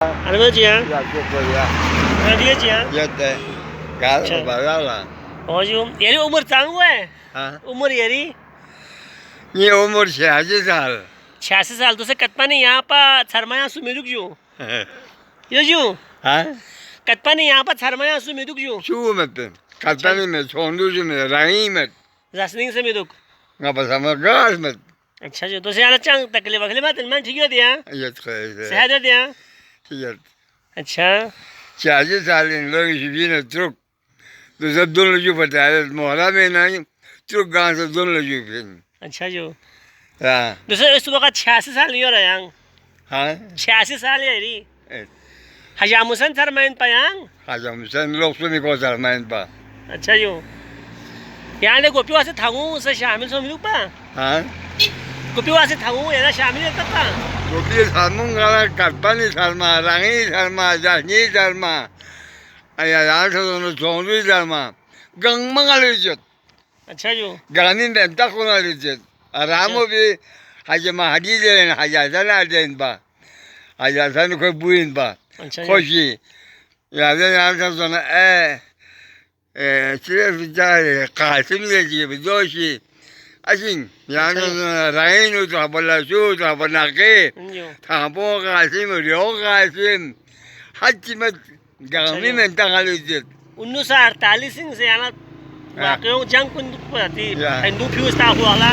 Ano जी हाँ Ya शुक्रिया बढ़िया जी हाँ जते गाल अच्छा। बगाला और जो यारी उम्र चांग हुआ है हाँ उम्र यारी ये उम्र 86 साल 86 साल तो से कतपा ने यहाँ पर सरमाया सुमेरुक जो यो जो हाँ कतपा ने यहाँ पर सरमाया सुमेरुक जो शू मत कतनी में छोंदू में रही मत रसनिंग से मेरुक ngapa sama gas मत अच्छा जो तो से यार चांग तकलीफ वकलीफ बात मन ठीक हो दिया ये तो सेहत हो दिया ये अच्छा 86 साल इन लोग शिविर ट्रक तो सब दोनों जो बता रहे मोहल्ला में नहीं ट्रक गांव से दोनों जो फिर अच्छा जो हाँ दूसरे इस वक्त 86 साल नहीं हो रहा यांग हाँ 86 साल यारी हजामुसन सरमाइन पयांग हजम सन लोग सुनी को सरमाइन पा अच्छा जो यहाँ ने गोपी वासे थांगू से शामिल सो मिलूँ पा हाँ गोपी वासे थांगू ये ना शामिल है तब पा गोपी सालमुंगाला कटपानी सालमा रंगी सालमा जानी सालमा अया यार तो दोनों छोंदू सालमा गंगमंगा लिजत अच्छा जो गानी में तक होना लिजत आरामो भी हजमा हजी देन हजारन आदेन बा हजारन कोई बुइन बा अच्छा खुशी यार यार तो दोनों सिर्फ जाए कासिम के जी बिजोशी असिंग यार तो रंगी नो तो बल्ला शू तो बल्ला के जो थापो कासिम रियो कासिम हज में गामी में तंगाली जित 1948 से आना वाकई जंग कुन पति या। हिंदू फ्यूज था हुआ ला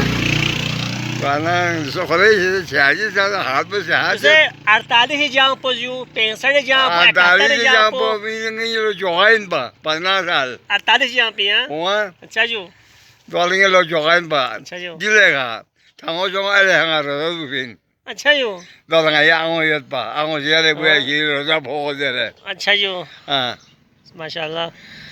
वाला सोखरे से छाजी सा हाथ में से हाथ उसे 48 जंग पोजू 65 जंग दाली 71 से जंग जहाँ पो पर भी नहीं जो जोगाइन बा 50 साल 48 जंग पे हैं वहाँ अच्छा जो दोलिंगे लोग जोगाइन बा अच्छा जो जिलेगा थांगो जोगा ले हंगा रोज़ फिन अच्छा जो दोलिंगे ये आंगो ये बा आंगो ये ले बुआ की रोज़ा भोग दे रहे अच्छा जो हाँ माशाल्लाह